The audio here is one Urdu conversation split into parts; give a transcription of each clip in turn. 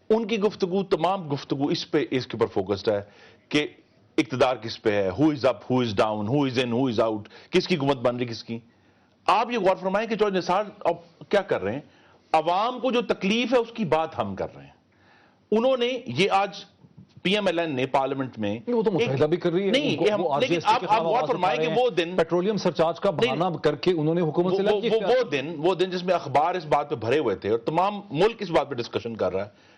ان کی گفتگو تمام گفتگو اس کے اوپر فوکسڈ ہے کہ اقتدار کس پہ ہے, ہو از اپ, ہو is down, who is in, who is out, کس کی حکومت بن رہی کس کی. آپ یہ غور فرمائیں کہ جو نثار اب کیا کر رہے ہیں, عوام کو جو تکلیف ہے اس کی بات ہم کر رہے ہیں. انہوں نے یہ آج پی ایم ایل این نے پارلیمنٹ میں وہ تو مشاہدہ بھی کر رہی ہے. نہیں, لیکن آپ غور فرمائیں کہ وہ دن پیٹرولیم سرچارج کا بہانہ کر کے انہوں نے حکومت سے لگ کیا. وہ دن جس میں اخبار اس بات پہ بھرے ہوئے تھے اور تمام ملک اس بات پہ ڈسکشن کر رہا ہے,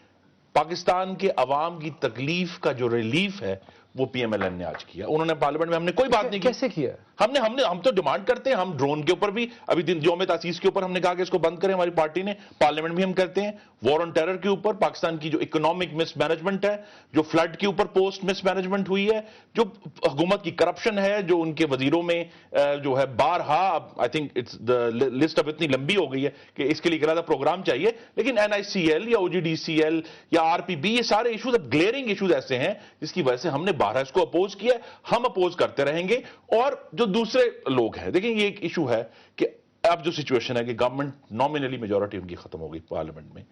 پاکستان کے عوام کی تکلیف کا جو ریلیف ہے وہ پی ایم ایل این نے آج کیا. انہوں نے پارلیمنٹ میں ہم نے کوئی بات نہیں کی. کیسے کیا؟ ہم تو ڈیمانڈ کرتے ہیں. ہم ڈرون کے اوپر بھی ابھی یوم تاسیس کے اوپر ہم نے کہا کہ اس کو بند کریں, ہماری پارٹی نے. پارلیمنٹ بھی ہم کرتے ہیں. وار آن ٹیرر کے اوپر, پاکستان کی جو اکنامک مس مینجمنٹ ہے, جو فلڈ کے اوپر پوسٹ مس مینجمنٹ ہوئی ہے, جو حکومت کی کرپشن ہے, جو ان کے وزیروں میں جو ہے بارہا, آئی تھنک لسٹ اب اتنی لمبی ہو گئی ہے کہ اس کے لیے علیحدہ پروگرام چاہیے. لیکن این آئی سی ایل یا او جی ڈی سی ایل یا آر پی بی, یہ سارے ایشوز اب گلیئرنگ ایشوز ایسے ہیں جس کی وجہ سے ہم نے بارہا اس کو اپوز کیا. ہم اپوز کرتے رہیں گے. اور جو دوسرے لوگ ہیں, دیکھیں یہ ایک ایشو ہے کہ اب جو سچویشن ہے کہ گورنمنٹ نامنلی میجورٹی ان کی ختم ہو گئی پارلیمنٹ میں,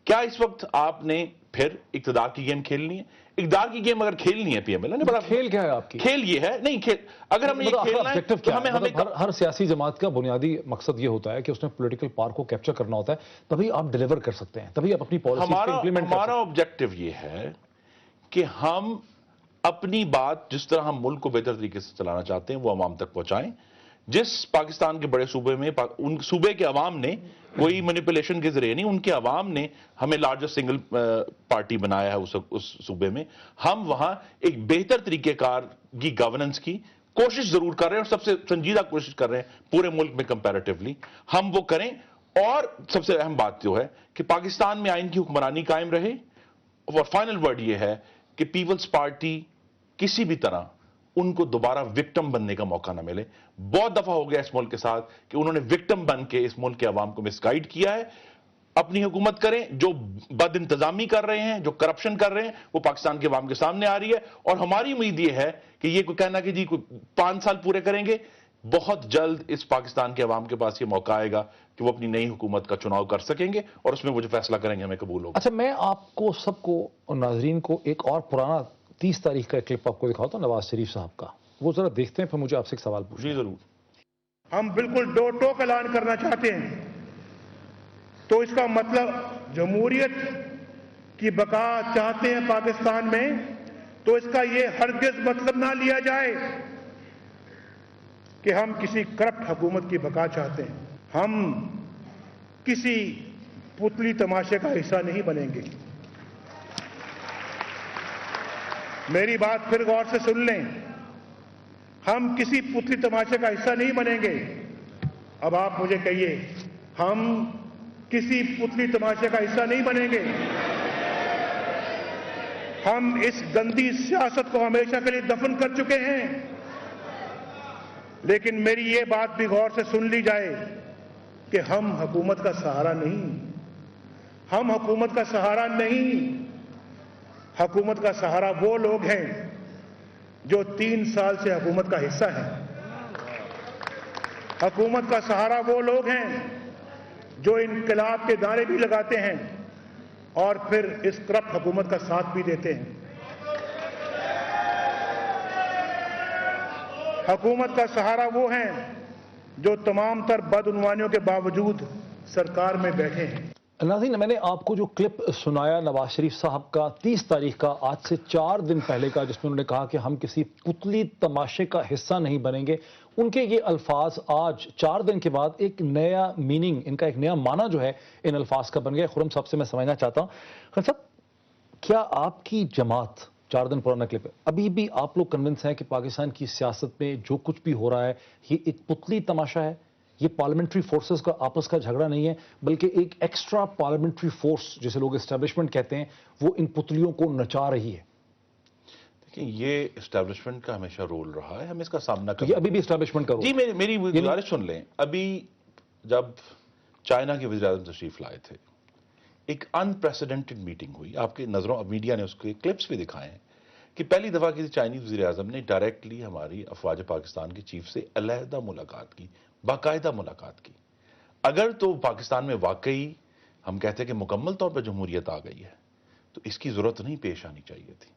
کیا اس وقت آپ نے پھر اقتدار کی گیم کھیلنی ہے؟ اقتدار کی گیم اگر کھیلنی ہے پی ایم ایل نے, بڑا کھیل کیا ہے آپ کی؟ کھیل یہ ہے نہیں, کھیل اگر ہم یہ کھیلنا ہے تو ہمیں ہر سیاسی جماعت کا بنیادی مقصد یہ ہوتا ہے کہ اس نے پولیٹیکل پاور کو کیپچر کرنا ہوتا ہے, تبھی آپ ڈیلیور کر سکتے ہیں, تبھی آپ اپنی پالیسی امپلیمنٹ کر سکتے ہیں. ہمارا آبجیکٹو یہ ہے کہ ہم اپنی بات جس طرح ہم ملک کو بہتر طریقے سے چلانا چاہتے ہیں وہ عوام تک پہنچائیں. جس پاکستان کے بڑے صوبے میں ان صوبے کے عوام نے کوئی مینیپولیشن کے ذریعے نہیں, ان کے عوام نے ہمیں لارجسٹ سنگل پارٹی بنایا ہے اس صوبے میں. ہم وہاں ایک بہتر طریقہ کار کی گورننس کی کوشش ضرور کر رہے ہیں, اور سب سے سنجیدہ کوشش کر رہے ہیں پورے ملک میں کمپیریٹیولی ہم وہ کریں. اور سب سے اہم بات جو ہے کہ پاکستان میں آئین کی حکمرانی قائم رہے. اور فائنل ورڈ یہ ہے کہ پیپلز پارٹی کسی بھی طرح ان کو دوبارہ وکٹم بننے کا موقع نہ ملے. بہت دفعہ ہو گیا اس ملک کے ساتھ کہ انہوں نے وکٹم بن کے اس ملک کے عوام کو مس گائیڈ کیا ہے. اپنی حکومت کریں. جو بد انتظامی کر رہے ہیں, جو کرپشن کر رہے ہیں, وہ پاکستان کے عوام کے سامنے آ رہی ہے. اور ہماری امید یہ ہے کہ یہ کوئی کہنا کہ جی کوئی 5 سال پورے کریں گے, بہت جلد اس پاکستان کے عوام کے پاس یہ موقع آئے گا کہ وہ اپنی نئی حکومت کا چناؤ کر سکیں گے, اور اس میں وہ جو فیصلہ کریں گے ہمیں قبول ہوگا. اچھا, میں آپ کو سب کو اور ناظرین کو ایک اور پرانا 30 تاریخ کا کلپ آپ کو دکھاتا ہوں نواز شریف صاحب کا, وہ ذرا دیکھتے ہیں, پھر مجھے آپ سے ایک سوال پوچھنا. جی ضرور. ہم بالکل ڈور ٹوک اعلان کرنا چاہتے ہیں, تو اس کا مطلب جمہوریت کی بقا چاہتے ہیں پاکستان میں, تو اس کا یہ ہرگز مطلب نہ لیا جائے کہ ہم کسی کرپٹ حکومت کی بقا چاہتے ہیں. ہم کسی پتلی تماشے کا حصہ نہیں بنیں گے. میری بات پھر غور سے سن لیں, ہم کسی پتلی تماشے کا حصہ نہیں بنیں گے. اب آپ مجھے کہیے, ہم کسی پتلی تماشے کا حصہ نہیں بنیں گے. ہم اس گندی سیاست کو ہمیشہ کے لیے دفن کر چکے ہیں. لیکن میری یہ بات بھی غور سے سن لی جائے کہ ہم حکومت کا سہارا نہیں. ہم حکومت کا سہارا نہیں. حکومت کا سہارا وہ لوگ ہیں جو 3 سال سے حکومت کا حصہ ہیں. حکومت کا سہارا وہ لوگ ہیں جو انقلاب کے نعرے بھی لگاتے ہیں اور پھر اس کرپٹ حکومت کا ساتھ بھی دیتے ہیں. حکومت کا سہارا وہ ہیں جو تمام تر بدعنوانیوں کے باوجود سرکار میں بیٹھے ہیں. ناظرین, میں نے آپ کو جو کلپ سنایا نواز شریف صاحب کا 30 تاریخ کا, آج سے 4 دن پہلے کا, جس میں انہوں نے کہا کہ ہم کسی پتلی تماشے کا حصہ نہیں بنیں گے, ان کے یہ الفاظ آج 4 دن کے بعد ایک نیا میننگ, ان کا ایک نیا معنی جو ہے ان الفاظ کا بن گیا. خرم صاحب سے میں سمجھنا چاہتا ہوں, خرم صاحب, کیا آپ کی جماعت, 4 دن پرانا کلپ ہے, ابھی بھی آپ لوگ کنونس ہیں کہ پاکستان کی سیاست میں جو کچھ بھی ہو رہا ہے یہ ایک پتلی تماشا ہے, یہ پارلیمنٹری فورسز کا آپس کا جھگڑا نہیں ہے, بلکہ ایک ایکسٹرا پارلیمنٹری فورس جسے لوگ اسٹیبلشمنٹ کہتے ہیں وہ ان پتلیوں کو نچا رہی ہے؟ دیکھیں, یہ اسٹیبلشمنٹ کا ہمیشہ رول رہا ہے, ہم اس کا سامنا یہ ابھی بھی اسٹیبلشمنٹ کا رول. جی, میری گزارش سن لیں. ابھی جب چائنا کے وزیر اعظم تشریف لائے تھے, ایک انپریسیڈنٹڈ میٹنگ ہوئی. آپ کی نظروں, میڈیا نے اس کے کلپس بھی دکھائے ہیں کہ پہلی دفعہ کسی چائنیز وزیر اعظم نے ڈائریکٹلی ہماری افواج پاکستان کے چیف سے علیحدہ ملاقات کی, باقاعدہ ملاقات کی. اگر تو پاکستان میں واقعی ہم کہتے ہیں کہ مکمل طور پہ جمہوریت آ گئی ہے, تو اس کی ضرورت نہیں پیش آنی چاہیے تھی.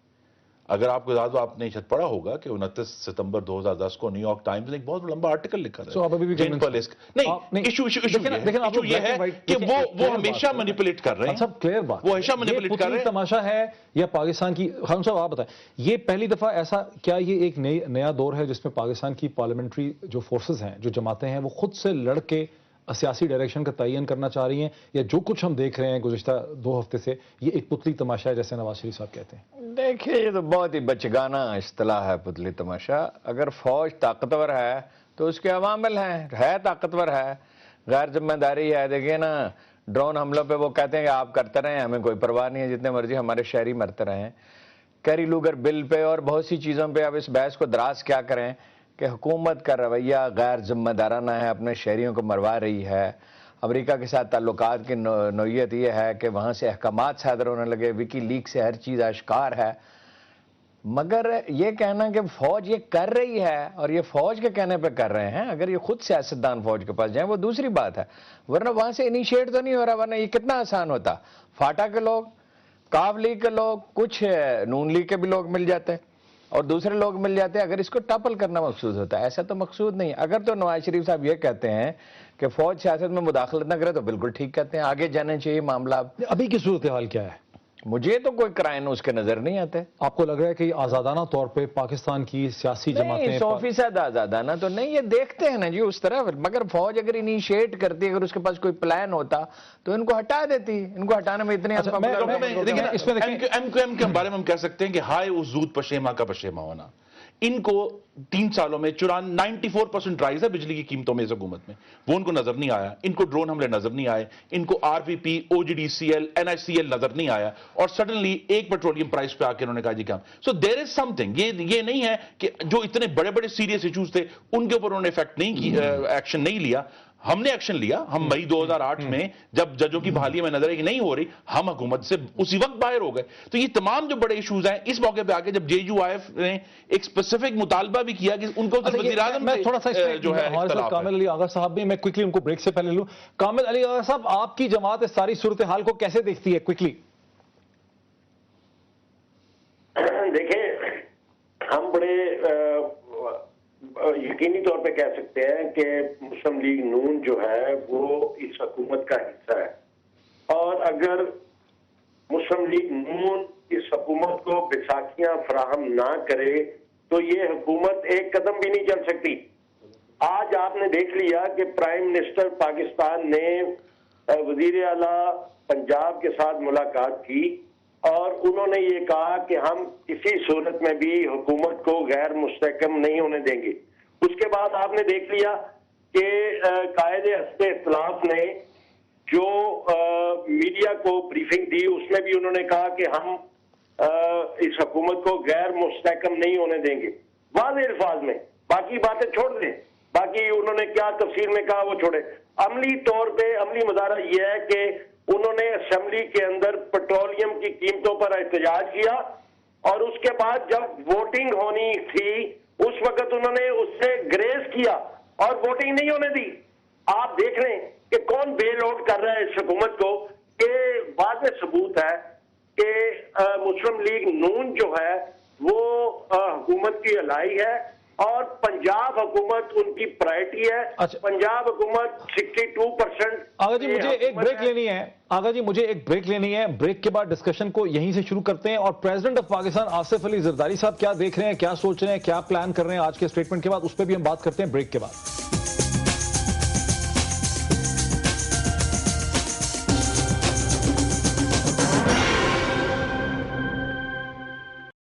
اگر آپ کو یاد ہو آپ نے شاید پڑھا ہوگا کہ 29 ستمبر 2010 کو نیو یارک ٹائمز نے ایک بہت لمبا آرٹیکل لکھا تھا جین پالیس کا. نہیں ایشو یہ ہے کہ وہ ہمیشہ مینیپولیٹ کر رہے ہیں. سب کلیئر بات, وہ ہمیشہ مینیپولیٹ کر رہے ہیں. تماشا ہے یا پاکستان کی, خان صاحب آپ بتائیں, یہ پہلی دفعہ ایسا کیا یہ ایک نیا دور ہے جس میں پاکستان کی پارلیمنٹری جو فورسز ہیں, جو جماعتیں ہیں, وہ خود سے لڑ کے سیاسی ڈائریکشن کا تعین کرنا چاہ رہی ہیں, یا جو کچھ ہم دیکھ رہے ہیں گزشتہ 2 ہفتے سے یہ ایک پتلی تماشا ہے جیسے نواز شریف صاحب کہتے ہیں؟ دیکھیے یہ تو بہت ہی بچگانہ اصطلاح ہے پتلی تماشا. اگر فوج طاقتور ہے تو اس کے عوامل ہیں, ہے طاقتور ہے, غیر ذمہ داری ہے. دیکھیے نا ڈرون حملوں پہ وہ کہتے ہیں کہ آپ کرتے رہیں, ہمیں کوئی پرواہ نہیں ہے, جتنے مرضی ہمارے شہری مرتے رہیں. کیری لوگر بل پہ اور بہت سی چیزوں پہ اب اس بحث کو دراز کیا کریں کہ حکومت کا رویہ غیر ذمہ دارانہ ہے, اپنے شہریوں کو مروا رہی ہے. امریکہ کے ساتھ تعلقات کی نوعیت یہ ہے کہ وہاں سے احکامات صادر ہونے لگے, وکی لیک سے ہر چیز آشکار ہے. مگر یہ کہنا کہ فوج یہ کر رہی ہے اور یہ فوج کے کہنے پہ کر رہے ہیں, اگر یہ خود سیاستدان فوج کے پاس جائیں وہ دوسری بات ہے, ورنہ وہاں سے انیشیٹ تو نہیں ہو رہا. ورنہ یہ کتنا آسان ہوتا, فاٹا کے لوگ, کاف لیگ کے لوگ, کچھ نون لیگ کے بھی لوگ مل جاتے اور دوسرے لوگ مل جاتے ہیں. اگر اس کو ٹپل کرنا مقصود ہوتا ہے, ایسا تو مقصود نہیں. اگر تو نواز شریف صاحب یہ کہتے ہیں کہ فوج سیاست میں مداخلت نہ کرے تو بالکل ٹھیک کہتے ہیں, آگے جانے چاہیے معاملہ. ابھی کی صورتحال کیا ہے؟ مجھے تو کوئی کرائن اس کے نظر نہیں آتے. آپ کو لگ رہا ہے کہ آزادانہ طور پہ پاکستان کی سیاسی جماعتیں 100% آزادانہ تو نہیں, یہ دیکھتے ہیں نا جی اس طرح. مگر فوج اگر انیشیٹ کرتی, اگر اس کے پاس کوئی پلان ہوتا تو ان کو ہٹا دیتی. ان کو ہٹانے میں اتنے ایم کے بارے میں ہم کہہ سکتے ہیں کہ ہائے اس زود پشیما کا پشیما ہونا. ان کو 3 سالوں میں 94% رائز ہے بجلی کی قیمتوں میں اس حکومت میں, وہ ان کو نظر نہیں آیا. ان کو ڈرون حملے نظر نہیں آئے, ان کو R P P, O G D C L, N I C L نظر نہیں آیا, اور سڈنلی ایک پیٹرولیم پرائز پہ آ کے انہوں نے کہا جی کام. سو دیر از سم تھنگ. یہ نہیں ہے کہ جو اتنے بڑے بڑے سیریس ایشوز تھے ان کے اوپر انہوں نے ایکشن نہیں لیا. ہم نے ایکشن لیا. ہم مئی 2008 میں جب ججوں کی بحالی میں نظر آئی کہ نہیں ہو رہی, ہم حکومت سے اسی وقت باہر ہو گئے. تو یہ تمام جو بڑے ایشوز ہیں اس موقع پہ آ کے جب جے یو آئی ایف نے ایک اسپیسیفک مطالبہ بھی کیا کہ ان کو وزیر اعظم میں تھوڑا سا جو ہے کامل علی آغا صاحب بھی, میں کوئکلی ان کو بریک سے پہلے لوں. کامل علی آغا صاحب, آپ کی جماعت اس ساری صورتحال کو کیسے دیکھتی ہے کوئکلی؟ دیکھیں ہم بڑے یقینی طور پہ کہہ سکتے ہیں کہ مسلم لیگ نون جو ہے وہ اس حکومت کا حصہ ہے, اور اگر مسلم لیگ نون اس حکومت کو بیساکھیاں فراہم نہ کرے تو یہ حکومت ایک قدم بھی نہیں چل سکتی. آج آپ نے دیکھ لیا کہ پرائم منسٹر پاکستان نے وزیر اعلیٰ پنجاب کے ساتھ ملاقات کی اور انہوں نے یہ کہا کہ ہم کسی صورت میں بھی حکومت کو غیر مستحکم نہیں ہونے دیں گے. اس کے بعد آپ نے دیکھ لیا کہ قائد حزب اختلاف نے جو میڈیا کو بریفنگ دی اس میں بھی انہوں نے کہا کہ ہم اس حکومت کو غیر مستحکم نہیں ہونے دیں گے, واضح الفاظ میں. باقی باتیں چھوڑ دیں, باقی انہوں نے کیا تفصیل میں کہا وہ چھوڑے. عملی طور پہ عملی مظاہرہ یہ ہے کہ انہوں نے اسمبلی کے اندر پیٹرولیم کی قیمتوں پر احتجاج کیا, اور اس کے بعد جب ووٹنگ ہونی تھی اس وقت انہوں نے اس سے گریز کیا اور ووٹنگ نہیں ہونے دی. آپ دیکھ رہے ہیں کہ کون بیل آؤٹ کر رہا ہے اس حکومت کو, کہ بعد میں ثبوت ہے کہ مسلم لیگ نون جو ہے وہ حکومت کی الائی ہے اور پنجاب حکومت ان کی پرائرٹی ہے. پنجاب حکومت 62%. آغا جی مجھے ایک بریک لینی ہے, آغا جی مجھے ایک بریک lینی ہے. بریک کے بعد ڈسکشن کو یہیں سے شروع کرتے ہیں, اور پریزیڈنٹ آف پاکستان آصف علی زرداری صاحب کیا دیکھ رہے ہیں, کیا سوچ رہے ہیں, کیا پلان کر رہے ہیں آج کے اسٹیٹمنٹ کے بعد, اس پہ بھی ہم بات کرتے ہیں بریک کے بعد.